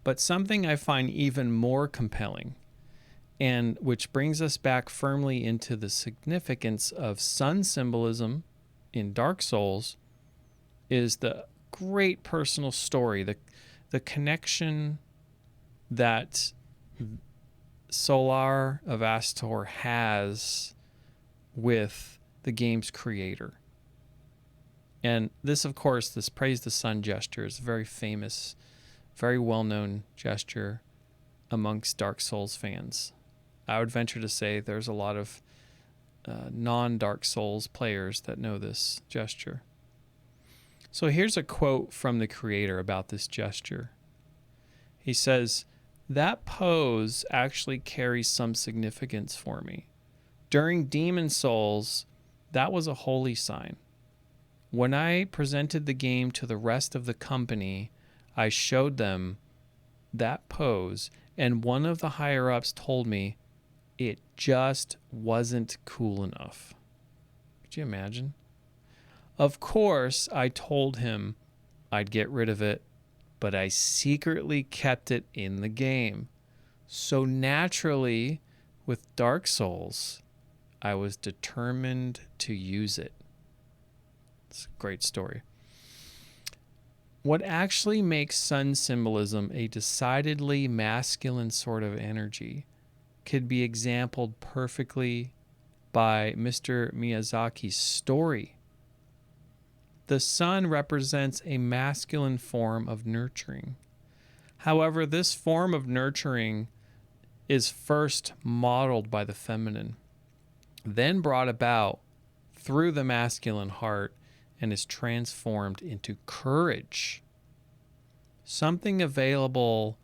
But something I find even more compelling, and which brings us back firmly into the significance of sun symbolism in Dark Souls, is the great personal story, the connection that Solar of Astor has with the game's creator. And this, of course, this Praise the Sun gesture is a very famous, very well-known gesture amongst Dark Souls fans. I would venture to say there's a lot of non-Dark Souls players that know this gesture. So here's a quote from the creator about this gesture. He says, "That pose actually carries some significance for me. During Demon Souls, that was a holy sign. When I presented the game to the rest of the company, I showed them that pose, and one of the higher-ups told me it just wasn't cool enough." Could you imagine? Of course, I told him I'd get rid of it, but I secretly kept it in the game. So naturally, with Dark Souls, I was determined to use it. It's a great story. What actually makes sun symbolism a decidedly masculine sort of energy could be exemplified perfectly by Mr. Miyazaki's story. The sun represents a masculine form of nurturing. However, this form of nurturing is first modeled by the feminine, then brought about through the masculine heart, and is transformed into courage. Something available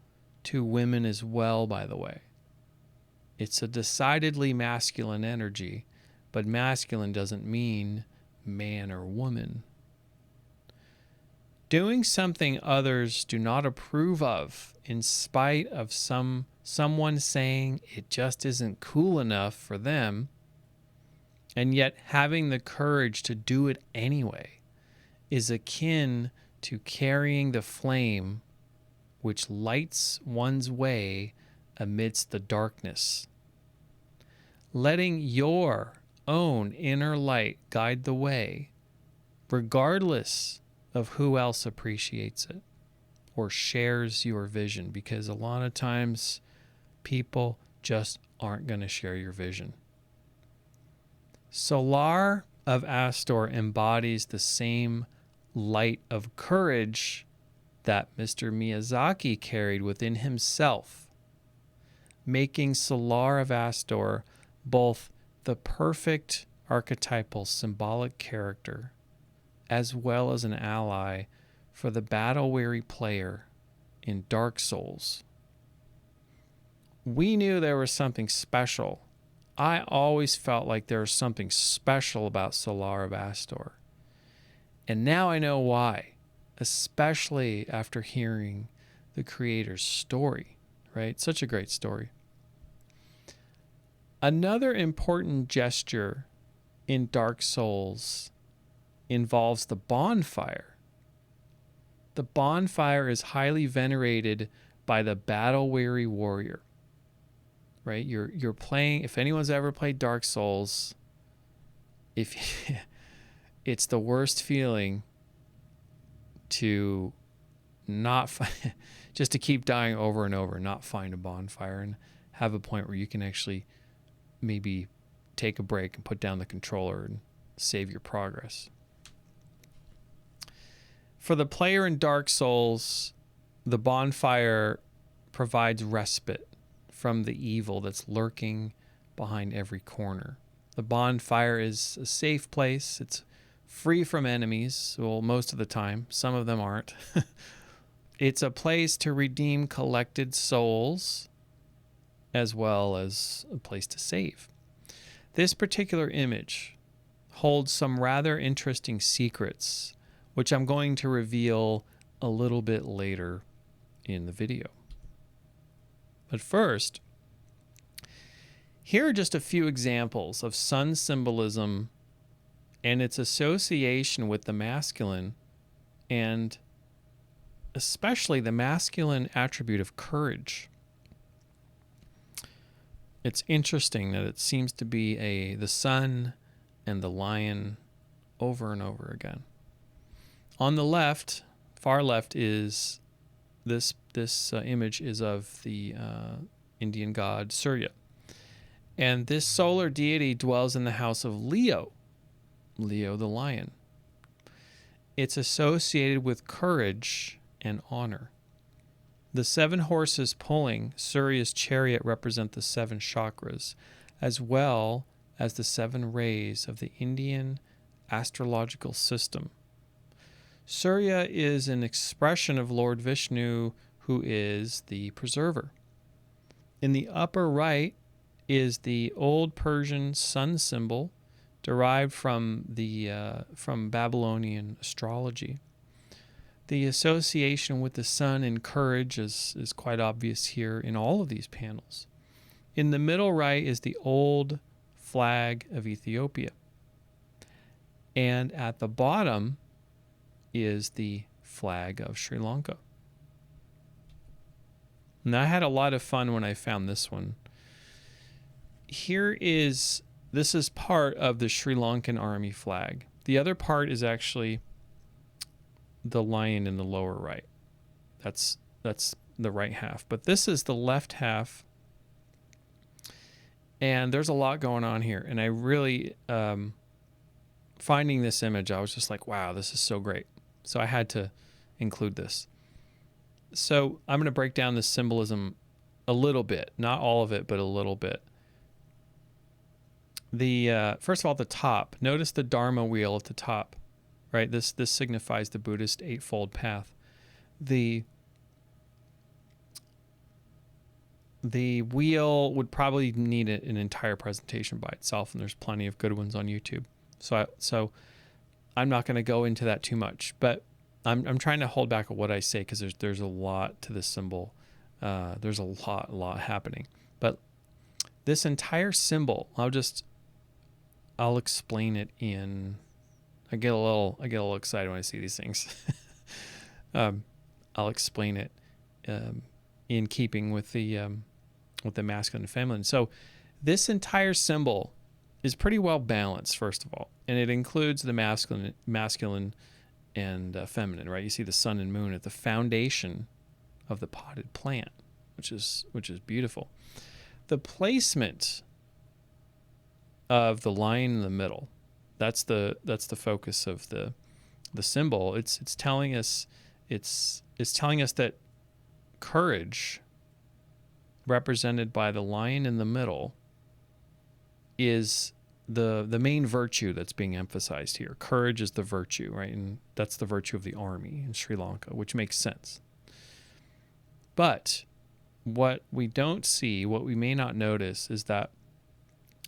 to women as well, by the way. It's a decidedly masculine energy, but masculine doesn't mean man or woman. Doing something others do not approve of, in spite of someone saying it just isn't cool enough for them, and yet having the courage to do it anyway, is akin to carrying the flame which lights one's way amidst the darkness. Letting your own inner light guide the way, regardless of who else appreciates it or shares your vision, because a lot of times people just aren't going to share your vision. Solar of Astor embodies the same light of courage that Mr. Miyazaki carried within himself, making Solar of Astor both the perfect archetypal symbolic character as well as an ally for the battle-weary player in Dark Souls. We knew there was something special. I always felt like there was something special about Solar of Astor. And now I know why, especially after hearing the creator's story, right? Such a great story. Another important gesture in Dark Souls involves the bonfire. The bonfire is highly venerated by the battle-weary warrior, right? You're playing, if anyone's ever played Dark Souls, it's the worst feeling to not find, just to keep dying over and over, not find a bonfire and have a point where you can actually maybe take a break and put down the controller and save your progress. For the player in Dark Souls, the bonfire provides respite from the evil that's lurking behind every corner. The bonfire is a safe place. It's free from enemies, well, most of the time. Some of them aren't. It's a place to redeem collected souls, as well as a place to save. This particular image holds some rather interesting secrets, which I'm going to reveal a little bit later in the video. But first, here are just a few examples of sun symbolism and its association with the masculine and especially the masculine attribute of courage. It's interesting that it seems to be the sun and the lion over and over again. On the left, far left, is this image is of the Indian god Surya. And this solar deity dwells in the house of Leo the lion. It's associated with courage and honor. The 7 horses pulling Surya's chariot represent the 7 chakras, as well as the 7 rays of the Indian astrological system. Surya is an expression of Lord Vishnu, who is the preserver. In the upper right is the old Persian sun symbol derived from Babylonian astrology. The association with the sun and courage is quite obvious here in all of these panels. In the middle right is the old flag of Ethiopia. And at the bottom is the flag of Sri Lanka. And I had a lot of fun when I found this one. This is part of the Sri Lankan army flag. The other part is actually the lion in the lower right. That's the right half. But this is the left half. And there's a lot going on here. And I really, finding this image, I was just like, wow, this is so great. So I had to include this. So I'm going to break down this symbolism a little bit. Not all of it, but a little bit. First of all, the top. Notice the Dharma wheel at the top. Right, this signifies the Buddhist Eightfold Path. The wheel would probably need an entire presentation by itself, and there's plenty of good ones on YouTube. So I'm not going to go into that too much, but I'm trying to hold back on what I say because there's a lot to this symbol. There's a lot happening. But this entire symbol, I'll explain it in. I get a little excited when I see these things. I'll explain it in keeping with the masculine and feminine. So this entire symbol is pretty well balanced, first of all, and it includes the masculine and feminine. Right? You see the sun and moon at the foundation of the potted plant, which is beautiful. The placement of the lion in the middle. That's the focus of the symbol. It's telling us that courage, represented by the lion in the middle, is the main virtue that's being emphasized here. Courage is the virtue, right? And that's the virtue of the army in Sri Lanka, which makes sense. But what we don't see, what we may not notice, is that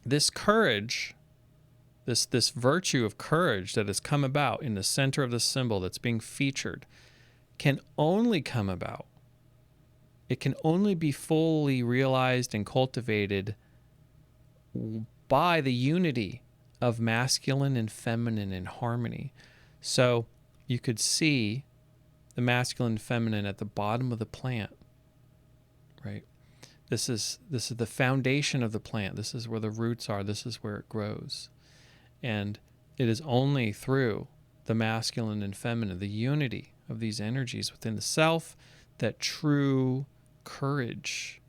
this courage, this virtue of courage that has come about in the center of the symbol that's being featured, can only come about. It can only be fully realized and cultivated by the unity of masculine and feminine in harmony. So you could see the masculine and feminine at the bottom of the plant, right? This is the foundation of the plant. This is where the roots are. This is where it grows. And it is only through the masculine and feminine, the unity of these energies within the self, that true courage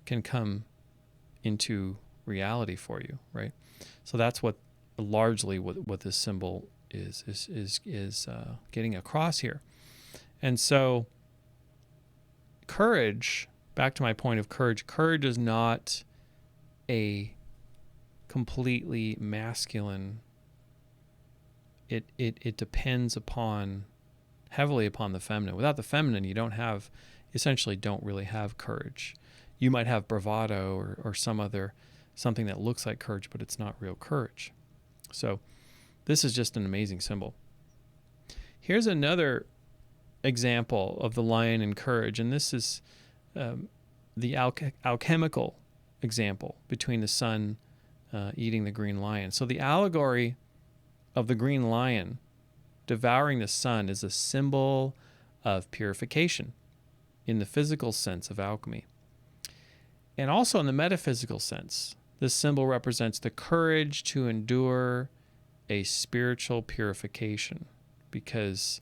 can come into reality for you, right? So that's what largely what this symbol is getting across here. And so courage, back to my point of courage is not a completely masculine. It depends heavily upon the feminine. Without the feminine, you don't really have courage. You might have bravado or something that looks like courage, but it's not real courage. So this is just an amazing symbol. Here's another example of the lion and courage, and this is the alchemical example between the sun eating the green lion. So the allegory of the green lion devouring the sun is a symbol of purification in the physical sense of alchemy. And also in the metaphysical sense, this symbol represents the courage to endure a spiritual purification, because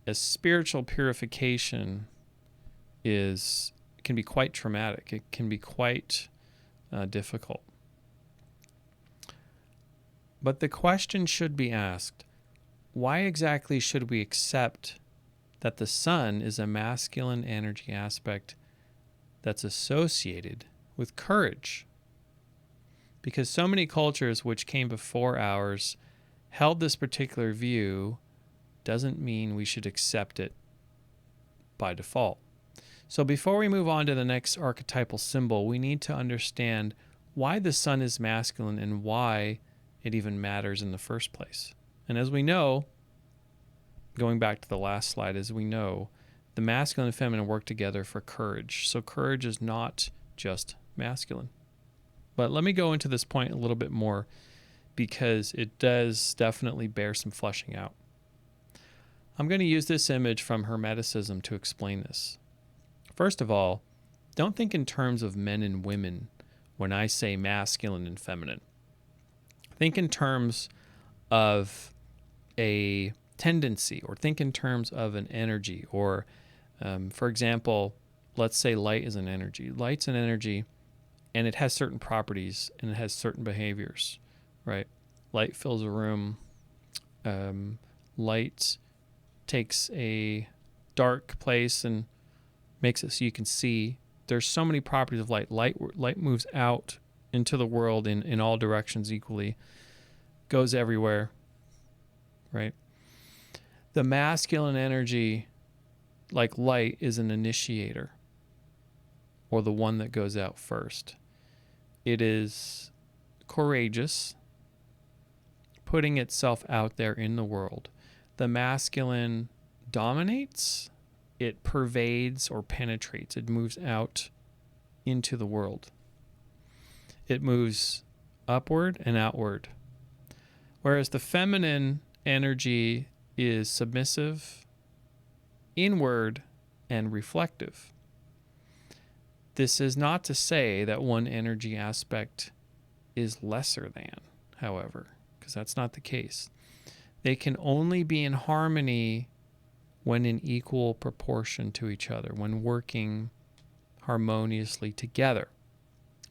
a spiritual purification can be quite traumatic. It can be quite difficult. But the question should be asked, why exactly should we accept that the sun is a masculine energy aspect that's associated with courage? Because so many cultures which came before ours held this particular view doesn't mean we should accept it by default. So before we move on to the next archetypal symbol, we need to understand why the sun is masculine and why it even matters in the first place. And as we know, going back to the last slide, as we know, the masculine and feminine work together for courage. So courage is not just masculine. But let me go into this point a little bit more, because it does definitely bear some fleshing out. I'm going to use this image from Hermeticism to explain this. First of all, don't think in terms of men and women when I say masculine and feminine. Think in terms of a tendency, or think in terms of an energy, or for example, let's say light is an energy. Light's an energy, and it has certain properties and it has certain behaviors, right? Light fills a room. Light takes a dark place and makes it so you can see. There's so many properties of light. Light moves out into the world in all directions equally, goes everywhere, right? The masculine energy, like light, is an initiator, or the one that goes out first. It is courageous, putting itself out there in the world. The masculine dominates, it pervades or penetrates, it moves out into the world. It moves upward and outward. Whereas the feminine energy is submissive, inward, and reflective. This is not to say that one energy aspect is lesser than, however, because that's not the case. They can only be in harmony when in equal proportion to each other, when working harmoniously together,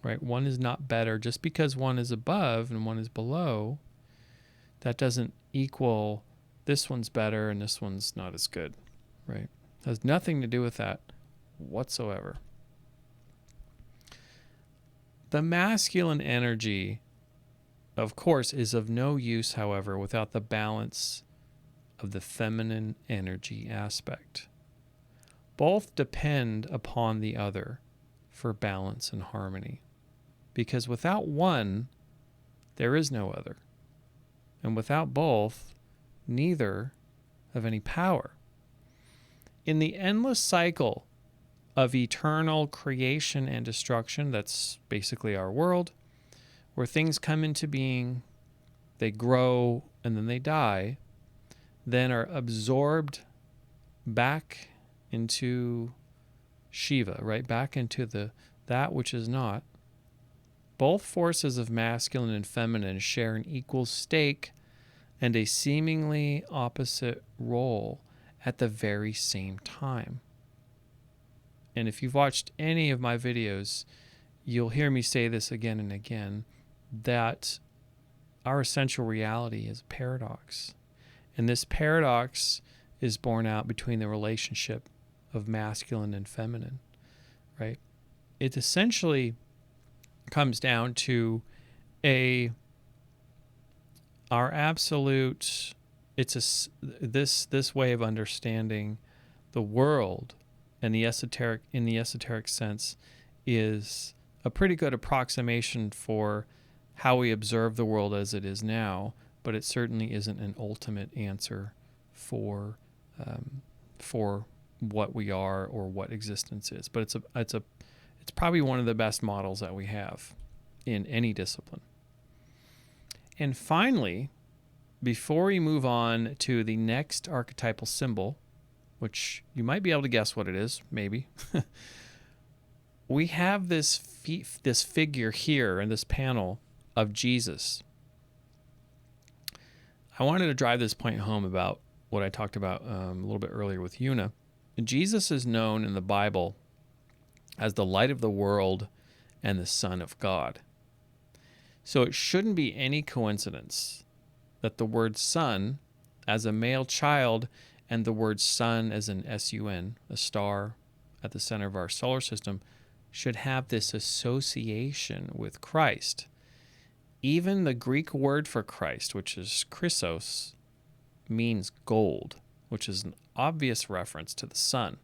right? One is not better. Just because one is above and one is below, that doesn't equal this one's better and this one's not as good, right? It has nothing to do with that whatsoever. The masculine energy, of course, is of no use, however, without the balance of the feminine energy aspect. Both depend upon the other for balance and harmony, because without one, there is no other. And without both, neither have any power. In the endless cycle of eternal creation and destruction, that's basically our world, where things come into being, they grow, and then they die, then are absorbed back into Shiva, right? Back into that which is not. Both forces of masculine and feminine share an equal stake and a seemingly opposite role at the very same time. And if you've watched any of my videos, you'll hear me say this again and again, that our essential reality is a paradox. And this paradox is borne out between the relationship of masculine and feminine, right? It essentially comes down to our absolute, this way of understanding the world and the esoteric sense is a pretty good approximation for how we observe the world as it is now, but it certainly isn't an ultimate answer for what we are or what existence is. But it's probably one of the best models that we have in any discipline. And finally, before we move on to the next archetypal symbol, which you might be able to guess what it is, maybe. We have this figure here in this panel of Jesus. I wanted to drive this point home about what I talked about a little bit earlier with Una. Jesus is known in the Bible as the light of the world and the Son of God. So it shouldn't be any coincidence that the word son as a male child and the word sun as an S-U-N, a star at the center of our solar system, should have this association with Christ. Even the Greek word for Christ, which is Christos, means gold, which is an obvious reference to the sun.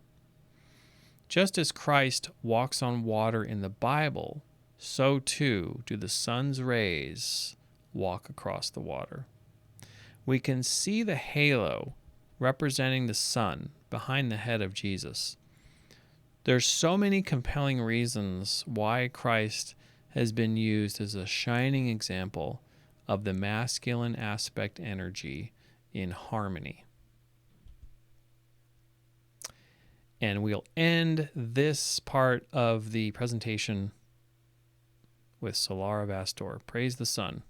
Just as Christ walks on water in the Bible, so too do the sun's rays walk across the water. We can see the halo representing the sun behind the head of Jesus. There's so many compelling reasons why Christ has been used as a shining example of the masculine aspect energy in harmony. And we'll end this part of the presentation with Solara Vastor. Praise the sun.